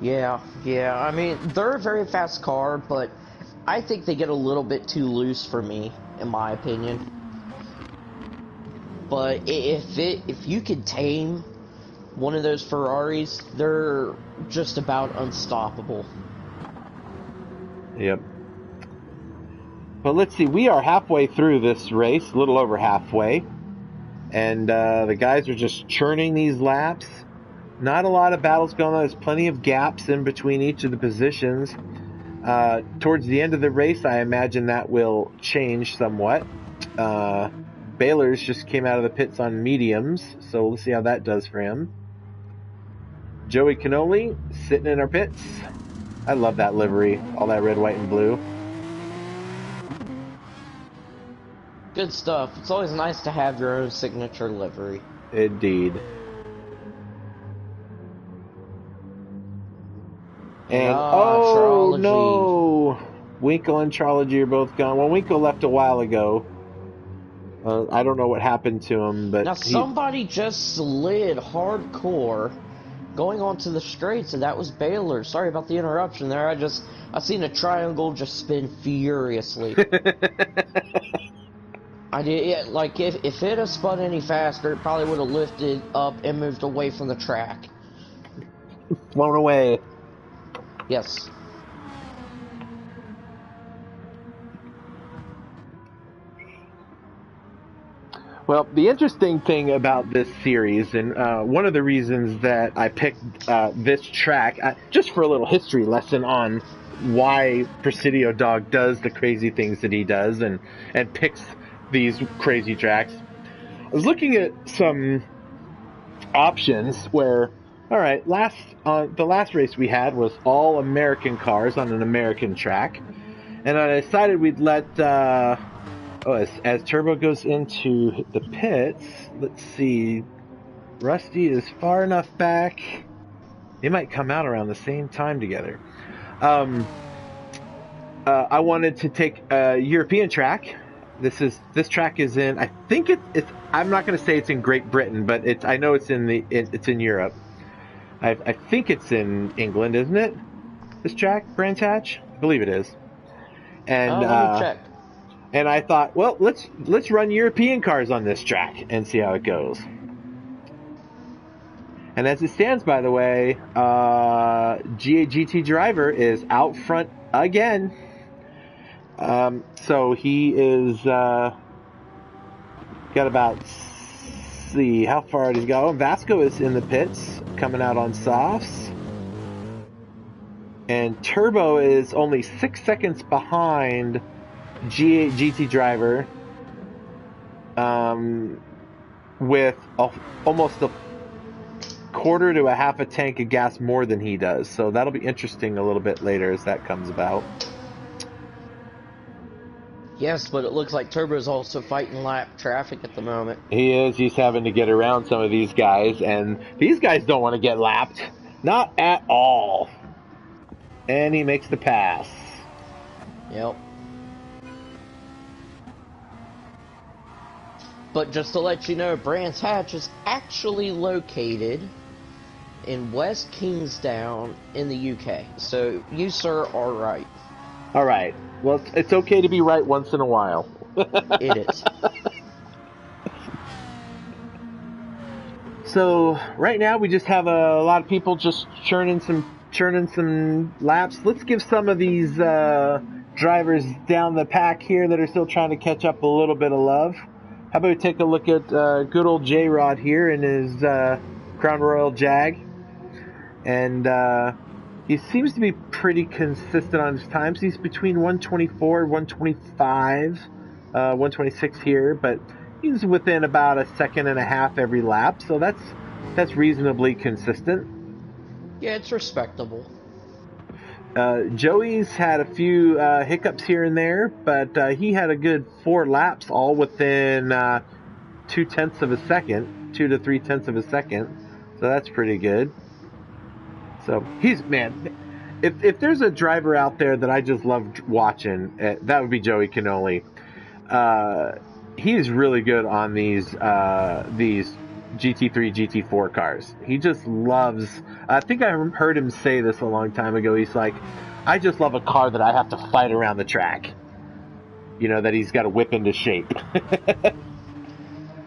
Yeah. I mean, they're a very fast car, but I think they get a little bit too loose for me, in my opinion. But if you could tame one of those Ferraris, they're just about unstoppable. Yep. But let's see, we are halfway through this race, a little over halfway. And the guys are just churning these laps. Not a lot of battles going on. There's plenty of gaps in between each of the positions. Towards the end of the race, I imagine that will change somewhat. Baylor's just came out of the pits on mediums, so we'll see how that does for him. Joey Cannoli sitting in our pits. I love that livery, all that red, white, and blue. Good stuff. It's always nice to have your own signature livery. Indeed. And oh Trology. no, Winkle and Trology are both gone. Well, Winkle left a while ago. I don't know what happened to him, but now somebody just slid hardcore going onto the straights, and that was Baylor. Sorry about the interruption there. I seen a triangle just spin furiously. I did, yeah, like if it had spun any faster, it probably would have lifted up and moved away from the track. Flown away. Yes. Well, the interesting thing about this series, and one of the reasons that I picked this track, just for a little history lesson on why Presidio Dog does the crazy things that he does and picks these crazy tracks. I was looking at some options where, all right, the last race we had was all American cars on an American track, and I decided we'd let as Turbo goes into the pits, let's see, Rusty is far enough back. They might come out around the same time together. I wanted to take a European track. This track is in, I think it's I'm not going to say it's in Great Britain, but I know it's in Europe. I think it's in England, isn't it? This track, Brands Hatch? I believe it is. And let me check. And I thought, well, let's run European cars on this track and see how it goes. And as it stands, by the way, GAGT Driver is out front again. So he is Got about, see how far he's going. Vasco is in the pits, coming out on softs. And Turbo is only 6 seconds behind GT Driver, with almost a quarter to a half a tank of gas more than he does. So that'll be interesting a little bit later as that comes about. Yes, but it looks like Turbo's also fighting lap traffic at the moment. He is. He's having to get around some of these guys, and these guys don't want to get lapped. Not at all. And he makes the pass. Yep. But just to let you know, Brands Hatch is actually located in West Kingsdown in the UK. So you, sir, are right. All right. Well, it's okay to be right once in a while. It is. So right now we just have a lot of people just churning some laps. Let's give some of these drivers down the pack here that are still trying to catch up a little bit of love. How about we take a look at good old J-Rod here in his Crown Royal Jag. And he seems to be pretty consistent on his times. He's between 124 and 125, 126 here, but he's within about a second and a half every lap, so that's reasonably consistent. Yeah, it's respectable. Joey's had a few hiccups here and there, but he had a good 4 laps, all within 2/10 of a second, 2 to 3/10 of a second. So that's pretty good. So he's, man, if there's a driver out there that I just love watching, that would be Joey Canoli. He's really good on these GT3, GT4 cars. He just loves, I think I heard him say this a long time ago. He's like, I just love a car that I have to fight around the track. You know, that he's got to whip into shape.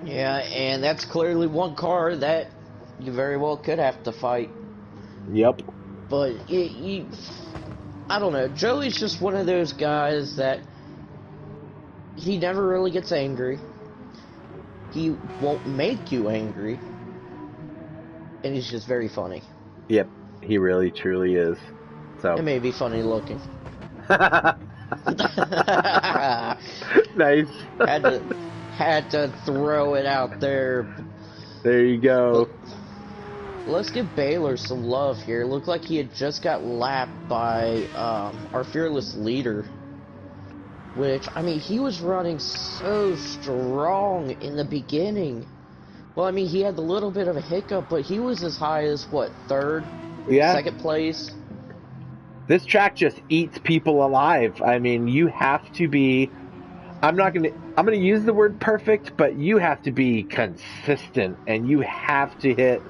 Yeah, and that's clearly one car that you very well could have to fight. Yep. But I don't know. Joey's just one of those guys that he never really gets angry. He won't make you angry. And he's just very funny. Yep, he really truly is. So it may be funny looking. Nice. had to throw it out there. There you go. Let's give Baylor some love here. Looked like he had just got lapped by our fearless leader. Which, I mean, he was running so strong in the beginning. Well, I mean, he had a little bit of a hiccup, but he was as high as, what, third? Yeah. Second place? This track just eats people alive. I mean, you have to be, I'm going to use the word perfect, but you have to be consistent, and you have to hit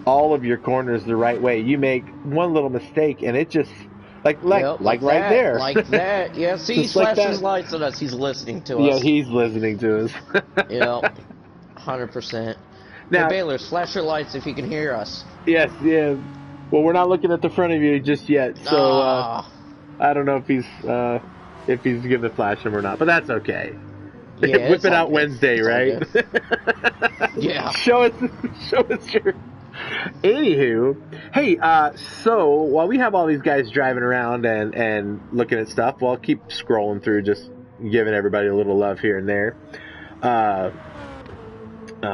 all of your corners the right way. You make one little mistake, and it just, like right there. Like that. Yeah, see, he flashes lights at us. He's listening to us. Yeah, he's listening to us. Yeah, 100%. Now, hey, Baylor, flash your lights if you can hear us. Yes, yeah. Well, we're not looking at the front of you just yet, so I don't know if he's going to flash him or not, but that's okay. Yeah, Whip it out Wednesday, right? Yeah. Show us your... Anywho, hey, so while we have all these guys driving around and looking at stuff, well, I'll keep scrolling through, just giving everybody a little love here and there.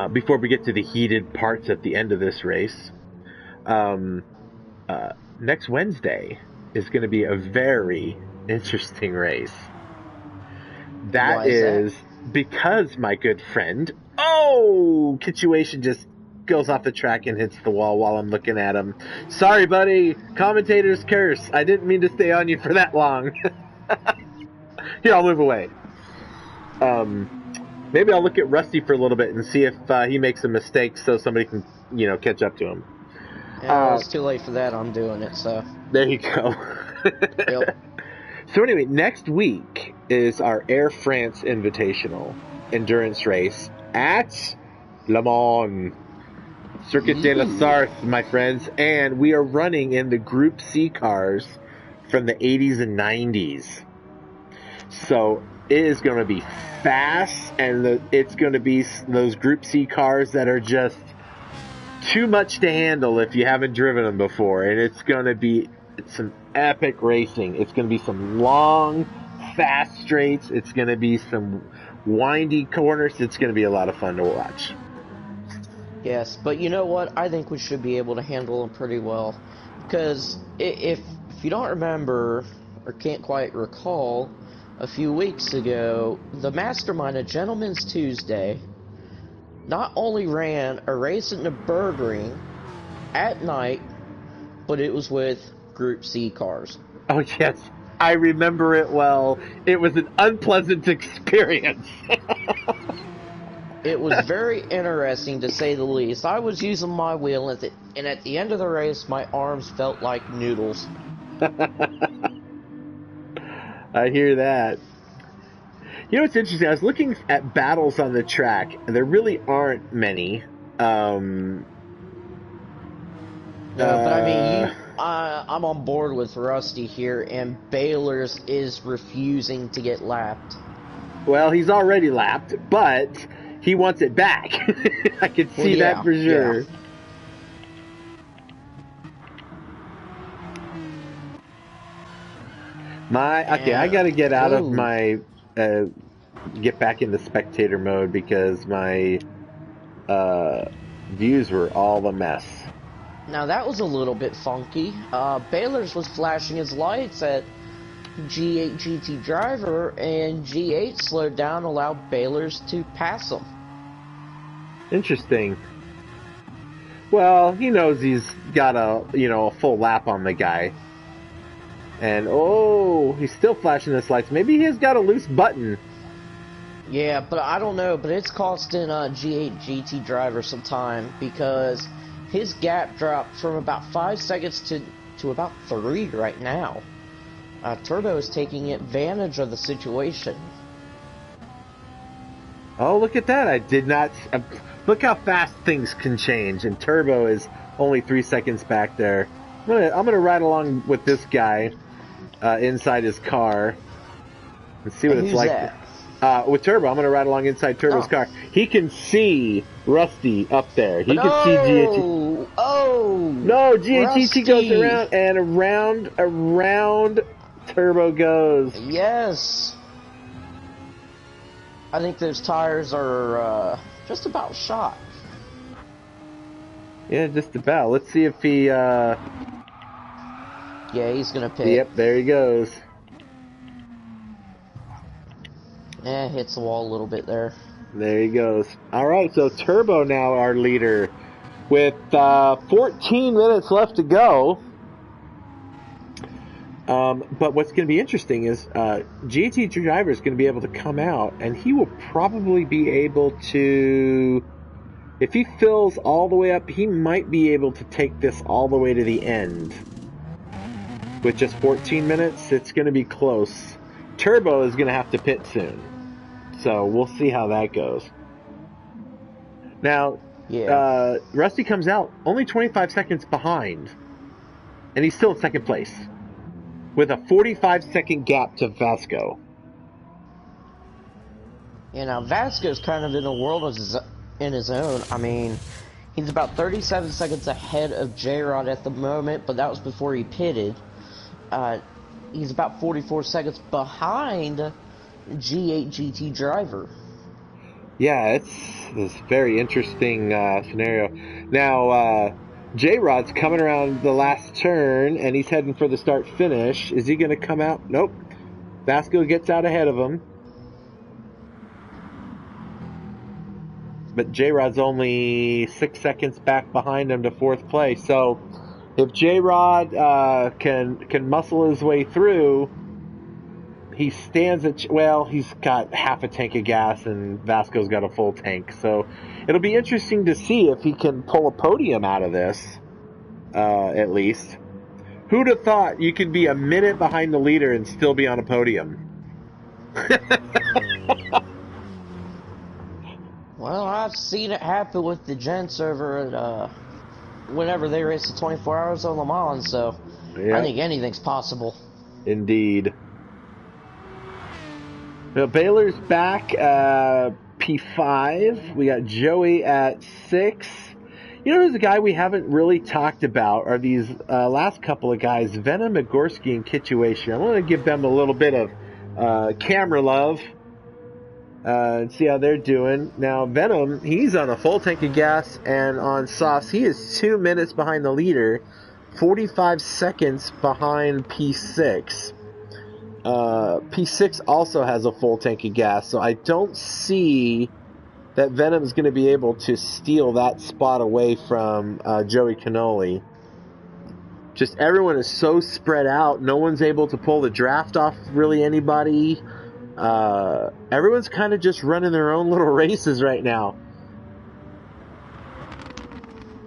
Before we get to the heated parts at the end of this race, next Wednesday is going to be a very interesting race. That is because my good friend, Situation just goes off the track and hits the wall while I'm looking at him. Sorry, buddy. Commentator's curse. I didn't mean to stay on you for that long. Here, I'll move away. Maybe I'll look at Rusty for a little bit and see if he makes a mistake so somebody can, catch up to him. Yeah, it's too late for that. I'm doing it, so. There you go. Yep. So anyway, next week is our Air France Invitational endurance race at Le Mans. Circuit de la Sarthe, my friends, and we are running in the Group C cars from the 80s and 90s. So it is going to be fast, and it's going to be those Group C cars that are just too much to handle if you haven't driven them before. And it's going to be some epic racing. It's going to be some long, fast straights. It's going to be some windy corners. It's going to be a lot of fun to watch. Yes, but you know what? I think we should be able to handle them pretty well. Because if you don't remember, or can't quite recall, a few weeks ago, the Mastermind of Gentleman's Tuesday not only ran a race at Nürburgring at night, but it was with Group C cars. Oh, yes. I remember it well. It was an unpleasant experience. It was very interesting, to say the least. I was using my wheel, and at the end of the race, my arms felt like noodles. I hear that. You know what's interesting? I was looking at battles on the track, and there really aren't many. No, but I mean, I'm on board with Rusty here, and Baylor's is refusing to get lapped. Well, he's already lapped, but he wants it back. I can see that for sure. Yeah. I got to get out of my get back into spectator mode because my views were all a mess. Now that was a little bit funky. Baylor's was flashing his lights at G8 GT driver, and G8 slowed down, allowed Baylor's to pass him. Interesting. Well, he knows he's got a full lap on the guy. And he's still flashing his lights. Maybe he's got a loose button. Yeah, but I don't know. But it's costing G8 GT driver some time, because his gap dropped from about 5 seconds to about 3 right now. Turbo is taking advantage of the situation. Oh, look at that. I did not... look how fast things can change. And Turbo is only 3 seconds back there. I'm gonna ride along with this guy inside his car and see what it's like. With Turbo, I'm going to ride along inside Turbo's car. He can see Rusty up there. He can see GHT. No, GHT goes around, and around Turbo goes. Yes. I think those tires are just about shot. Yeah, just about. Let's see if he... Yeah, he's going to pit. Yep, there he goes. Hits the wall a little bit there. There he goes. All right, so Turbo now our leader with 14 minutes left to go. But what's going to be interesting is GT driver is going to be able to come out, and he will probably be able to, if he fills all the way up, he might be able to take this all the way to the end. With just 14 minutes, it's going to be close. Turbo is going to have to pit soon. So we'll see how that goes. Now, Rusty comes out only 25 seconds behind. And he's still in second place. With a 45-second gap to Vasco. Yeah, now Vasco's kind of in a world of in his own. I mean, he's about 37 seconds ahead of J-Rod at the moment, but that was before he pitted. He's about 44 seconds behind G8 GT driver. Yeah, it's this very interesting scenario. Now, J-Rod's coming around the last turn, and he's heading for the start-finish. Is he going to come out? Nope. Vasco gets out ahead of him. But J-Rod's only 6 seconds back behind him to fourth place. So if J-Rod can muscle his way through, he stands at... Well, he's got half a tank of gas, and Vasco's got a full tank. So it'll be interesting to see if he can pull a podium out of this, at least. Who'd have thought you could be a minute behind the leader and still be on a podium? Well, I've seen it happen with the gents over at, whenever they race the 24 hours on Le Mans, so yeah. I think anything's possible. Indeed. Now, Baylor's back, P5. We got Joey at 6. You know, there's a guy we haven't really talked about are these last couple of guys, Venom, Migorsky, and Kituation. I want to give them a little bit of camera love and see how they're doing. Now, Venom, he's on a full tank of gas, and on softs, he is 2 minutes behind the leader, 45 seconds behind P6. P6 also has a full tank of gas, so I don't see that Venom's going to be able to steal that spot away from Joey Cannoli. Just everyone is so spread out. No one's able to pull the draft off really anybody. Everyone's kind of just running their own little races right now.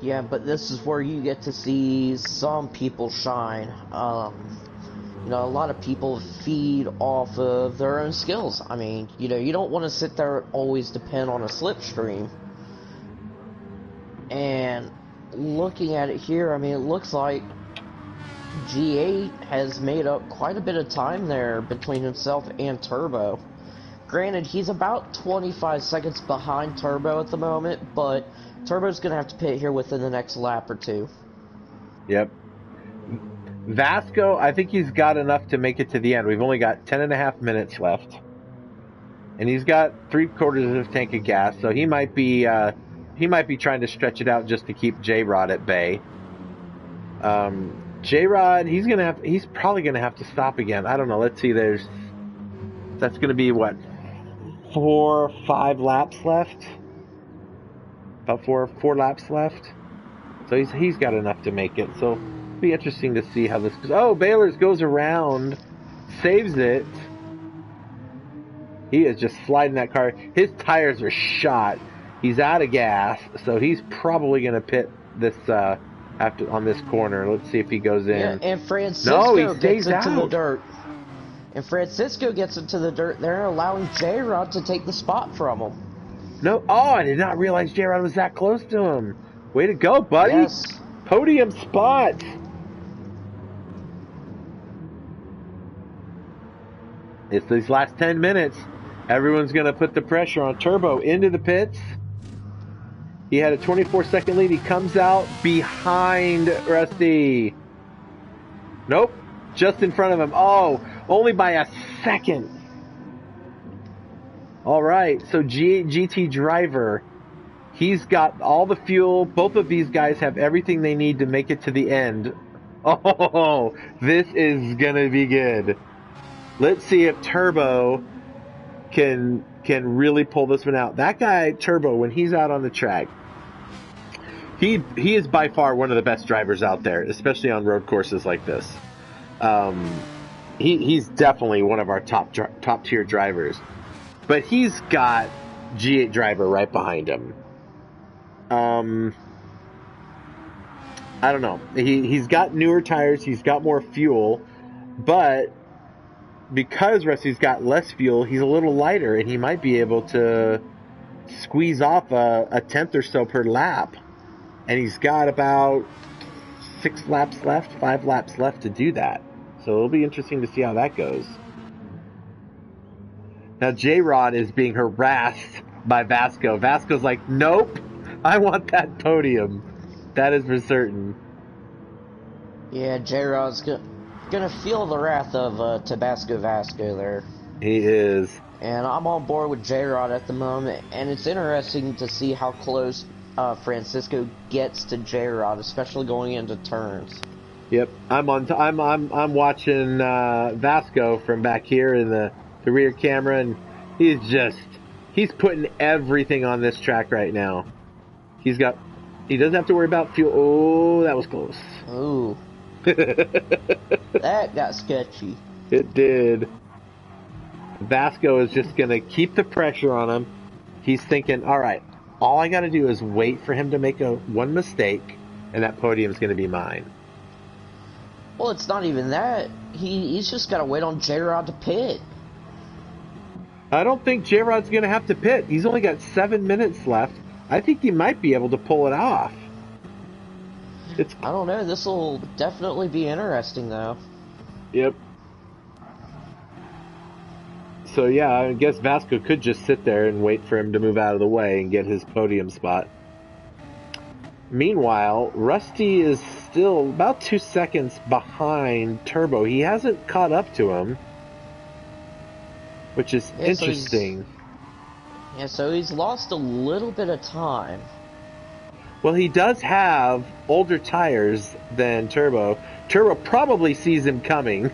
Yeah, but this is where you get to see some people shine. You know, a lot of people feed off of their own skills. I mean, you know, you don't want to sit there and always depend on a slipstream. And looking at it here, I mean, it looks like G8 has made up quite a bit of time there between himself and Turbo. Granted, he's about 25 seconds behind Turbo at the moment, but Turbo's going to have to pit here within the next lap or two. Yep. Vasco, I think he's got enough to make it to the end. We've only got 10.5 minutes left. And he's got 3/4 of a tank of gas, so he might be trying to stretch it out just to keep J-Rod at bay. J-Rod, he's probably gonna have to stop again. I don't know. Let's see. That's gonna be what, 4 or 5 laps left. About four laps left. So he's got enough to make it. So it'll be interesting to see how this goes. Oh, Baylor's goes around, saves it. He is just sliding that car. His tires are shot. He's out of gas, so he's probably gonna pit this on this corner. Let's see if he goes in. Yeah, and Francisco gets into out. the dirt. And Francisco gets into the dirt. They're allowing J-Rod to take the spot from him. No, I did not realize J-Rod was that close to him. Way to go, buddy. Yes. Podium spot. It's these last 10 minutes. Everyone's going to put the pressure on Turbo into the pits. He had a 24-second lead. He comes out behind Rusty. Nope. Just in front of him. Oh, only by a second. All right. So GT driver, he's got all the fuel. Both of these guys have everything they need to make it to the end. Oh, this is going to be good. Let's see if Turbo can really pull this one out. That guy, Turbo, when he's out on the track, he is by far one of the best drivers out there, especially on road courses like this. He's definitely one of our top tier drivers, but he's got G8 driver right behind him. I don't know. He's got newer tires. He's got more fuel, but because Rusty's got less fuel, he's a little lighter, and he might be able to squeeze off a tenth or so per lap. And he's got about 5 laps left to do that. So it'll be interesting to see how that goes. Now J-Rod is being harassed by Vasco. Vasco's like, nope, I want that podium. That is for certain. Yeah, J-Rod's gonna feel the wrath of Tabasco Vasco there. He is. And I'm on board with J-Rod at the moment, and it's interesting to see how close Francisco gets to J-Rod, especially going into turns. Yep, I'm watching Vasco from back here in the rear camera, and he's putting everything on this track right now. He doesn't have to worry about fuel. Oh, that was close. Ooh. That got sketchy. It did. Vasco is just going to keep the pressure on him. He's thinking, all right, all I got to do is wait for him to make one mistake, and that podium's going to be mine. Well, it's not even that. He's just got to wait on J-Rod to pit. I don't think J-Rod's going to have to pit. He's only got 7 minutes left. I think he might be able to pull it off. I don't know. This will definitely be interesting, though. Yep. So yeah, I guess Vasco could just sit there and wait for him to move out of the way and get his podium spot. Meanwhile, Rusty is still about 2 seconds behind Turbo. He hasn't caught up to him, which is interesting. So he's lost a little bit of time. Well, he does have older tires than Turbo. Turbo probably sees him coming,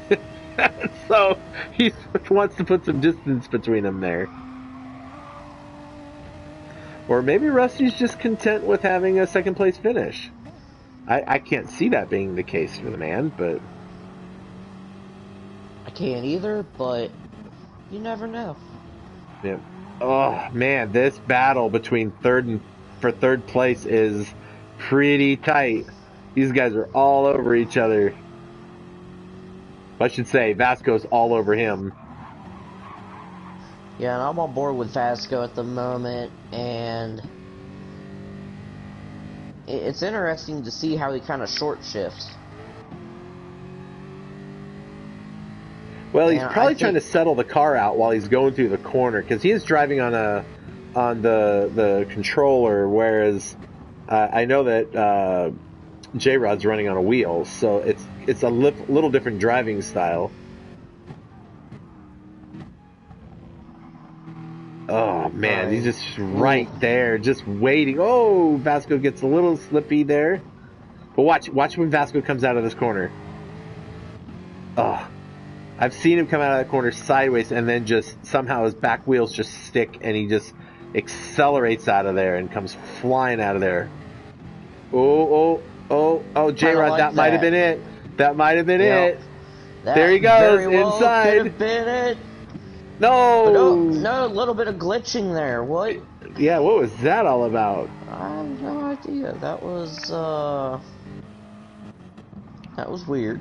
so he wants to put some distance between them there. Or maybe Rusty's just content with having a second place finish. I can't see that being the case for the man, but... I can't either, but you never know. Yeah. Oh, man, this battle between third place is pretty tight. These guys are all over each other. I should say, Vasco's all over him. Yeah, and I'm on board with Vasco at the moment, and it's interesting to see how he kind of short shifts. Well, he's probably trying to settle the car out while he's going through the corner, because he is driving on the controller, whereas I know that J-Rod's running on a wheel, so it's a little different driving style. Oh, man, he's just right there, just waiting. Oh, Vasco gets a little slippy there. But watch when Vasco comes out of this corner. Oh, I've seen him come out of that corner sideways and then just somehow his back wheels just stick and he just accelerates out of there and comes flying out of there. Oh, J-Rod, that might have been it. That might have been it. There he goes, inside. Could have been it. No! No, a little bit of glitching there. What? Yeah, what was that all about? I have no idea. That was weird.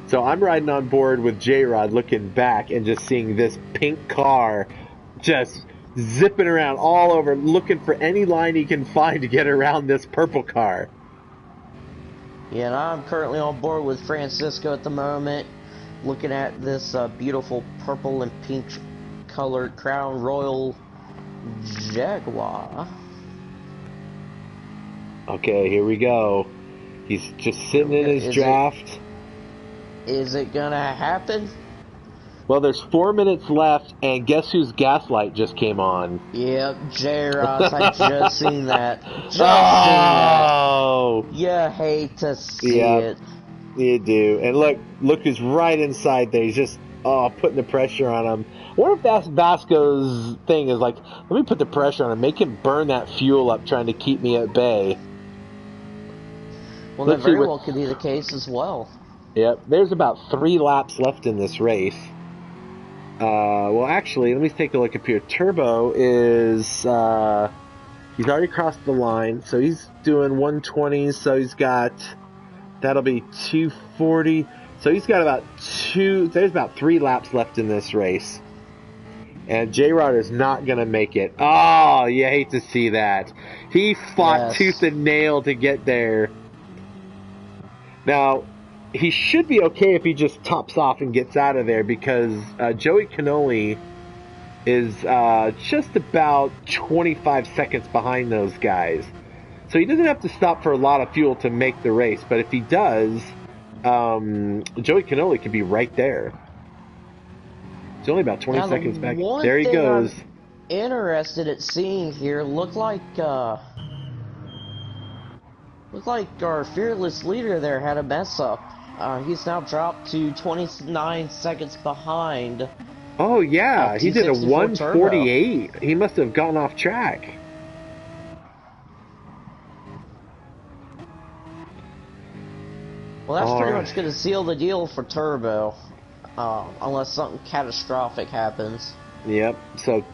So I'm riding on board with J-Rod looking back and just seeing this pink car just zipping around all over, looking for any line he can find to get around this purple car. Yeah, and I'm currently on board with Francisco at the moment, looking at this beautiful purple and pink colored Crown Royal Jaguar. Okay, here we go. He's just sitting in his draft. Is it gonna happen? Well, there's 4 minutes left, and guess whose gas light just came on? Yep, J-Ross, I just seen that. Seen that. You hate to see it. You do. And look who's right inside there. He's just, putting the pressure on him. I wonder if that's Vasco's thing is like, let me put the pressure on him, make him burn that fuel up trying to keep me at bay. Well, that very well could be the case as well. Yep, there's about 3 laps left in this race. Well, actually, let me take a look up here. Turbo is, he's already crossed the line, so he's doing 120, so he's got, that'll be 240. So he's got there's about 3 laps left in this race. And J-Rod is not going to make it. Oh, you hate to see that. He fought tooth and nail to get there. Now, he should be okay if he just tops off and gets out of there because Joey Cannoli is just about 25 seconds behind those guys. So he doesn't have to stop for a lot of fuel to make the race, but if he does, Joey Cannoli could be right there. It's only about 20 seconds back. There he goes. I'm interested at seeing here, look like our fearless leader there had a mess up. He's now dropped to 29 seconds behind. Oh, yeah. He did a 148. Turbo. He must have gone off track. Well, that's pretty much going to seal the deal for Turbo. Unless something catastrophic happens. Yep. So,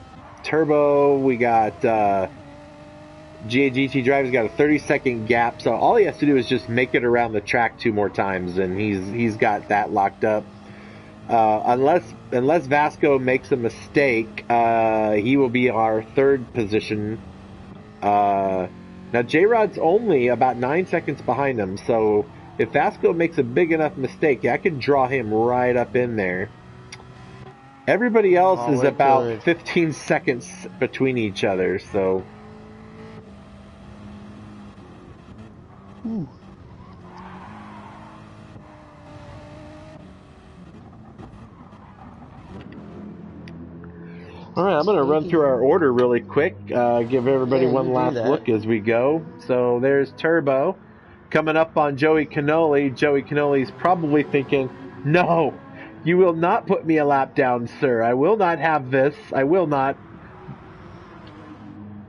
Turbo, we got... GAGT Driver's got a 30-second gap, so all he has to do is just make it around the track 2 more times, and he's got that locked up. Unless Vasco makes a mistake, he will be our 3rd position. Now J-Rod's only about 9 seconds behind him, so if Vasco makes a big enough mistake, I could draw him right up in there. Everybody else Oh, is they about could. 15 seconds between each other, so... Ooh. All right, I'm going to run through our order really quick, give everybody Yeah, one you do last that. look as we go. So there's Turbo coming up on Joey Cannoli. Joey Cannoli's probably thinking, no, you will not put me a lap down, sir. I will not have this. I will not.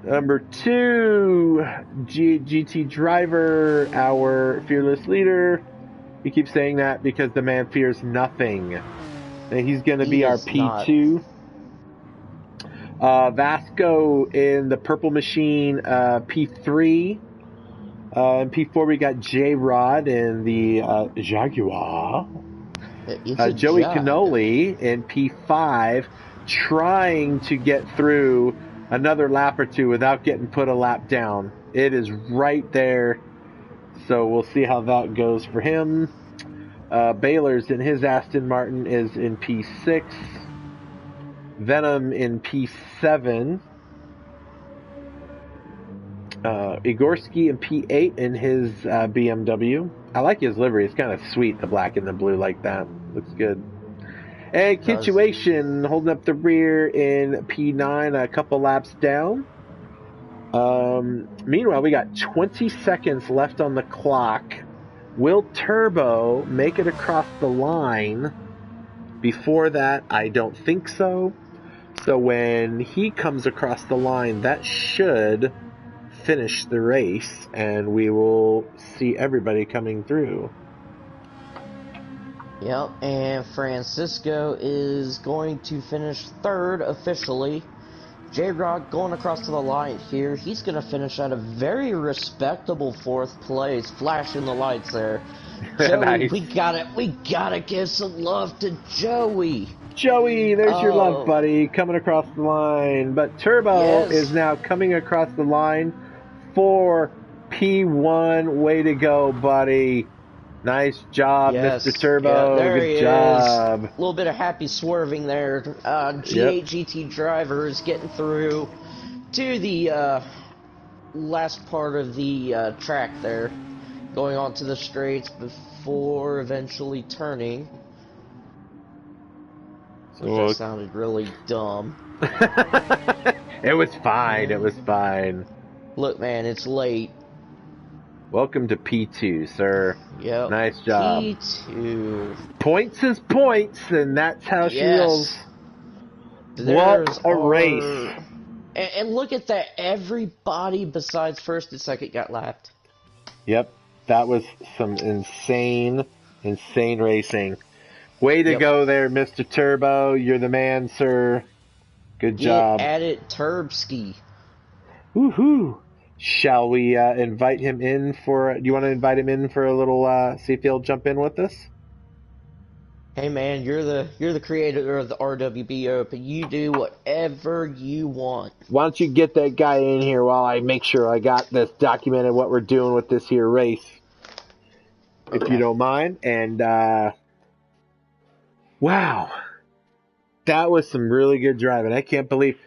Number 2, GT Driver, our fearless leader. We keep saying that because the man fears nothing. And he's going to He be our does not. P2. Vasco in the purple machine, P3. In P4 we got J-Rod in the Jaguar. It's a Joey Jag. Cannoli in P5, trying to get through another lap or two without getting put a lap down. It is right there, so we'll see how that goes for him. Baylor's in his Aston Martin is in P6. Venom in P7. Igorski in P8 in his BMW. I like his livery. It's kind of sweet, the black and the blue like that. Looks good. And Kituation holding up the rear in P9, a couple laps down. Meanwhile, we got 20 seconds left on the clock. Will Turbo make it across the line? Before that, I don't think so. So when he comes across the line, that should finish the race, and we will see everybody coming through. Yep, and Francisco is going to finish 3rd officially. J-Rock going across to the line here. He's going to finish at a very respectable 4th place. Flashing the lights there. Joey, Nice. we gotta give some love to Joey. Joey, there's your love buddy coming across the line. But Turbo is now coming across the line for P1. Way to go, buddy. Nice job, Mr. Turbo. Yeah, there Good he job. is. A little bit of happy swerving there. GT Driver is getting through to the last part of the track there. Going on to the straights before eventually turning. Which that sounded really dumb. It was fine. It was fine. Look, man, it's late. Welcome to P2, sir. Yep. Nice job. P2. Points is points, and that's how she rolls. What a race. And look at that. Everybody besides 1st and 2nd got lapped. Yep. That was some insane racing. Way to go there, Mr. Turbo. You're the man, sir. Good job. Get at it, Turbski. Woohoo. Shall we invite him in for... Do you want to invite him in for a little... see if he'll jump in with us? Hey, man, you're the creator of the RWB Open. You do whatever you want. Why don't you get that guy in here while I make sure I got this documented, what we're doing with this here race. Okay. If you don't mind. And, wow. That was some really good driving. I can't believe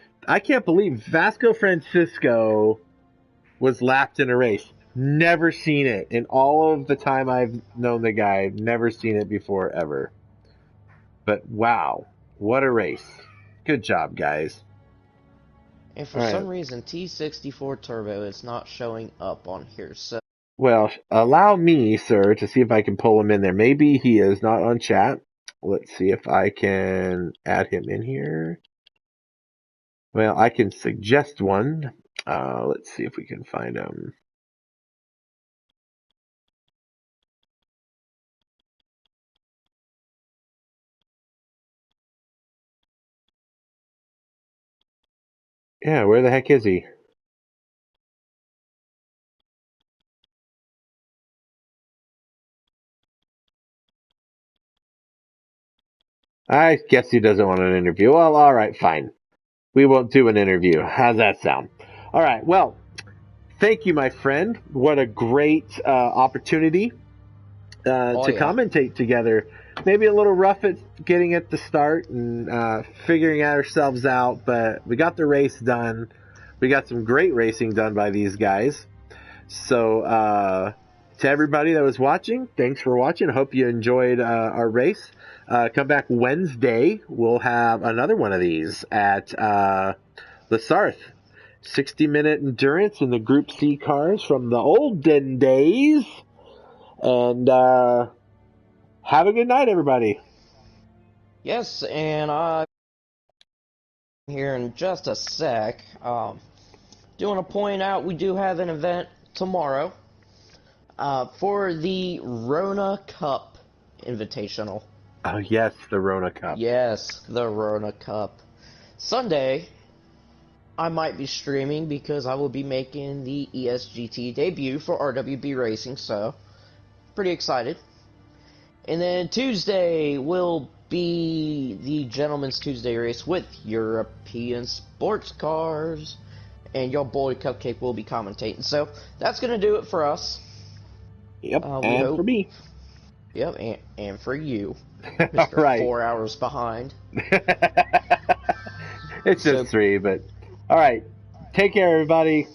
Vasco Francisco was lapped in a race. Never seen it. In all of the time I've known the guy, never seen it before, ever. But wow, what a race. Good job, guys. And for some reason, T64 Turbo is not showing up on here, so... Well, allow me, sir, to see if I can pull him in there. Maybe he is not on chat. Let's see if I can add him in here. Well, I can suggest one. Let's see if we can find him. Yeah, where the heck is he? I guess he doesn't want an interview. Well, all right, fine. We won't do an interview. How's that sound? All right, well, thank you, my friend. What a great opportunity to commentate together. maybe a little rough at getting at the start and figuring ourselves out, but we got the race done. We got some great racing done by these guys. So to everybody that was watching, thanks for watching. I hope you enjoyed our race. Come back Wednesday. We'll have another one of these at Lasarth. 60-minute endurance in the Group C cars from the olden days. And have a good night, everybody. Yes, and here in just a sec. Do want to point out we do have an event tomorrow for the Rona Cup Invitational. Oh, yes, the Rona Cup. Yes, the Rona Cup. Sunday, I might be streaming because I will be making the ESGT debut for RwbRacing, so pretty excited. And then Tuesday will be the Gentleman's Tuesday race with European sports cars, and your boy Cupcake will be commentating. So that's going to do it for us. Yep, and for me. Yep, and for you, Mr. Right. 4 hours behind. It's just 3, but all right. Take care, everybody.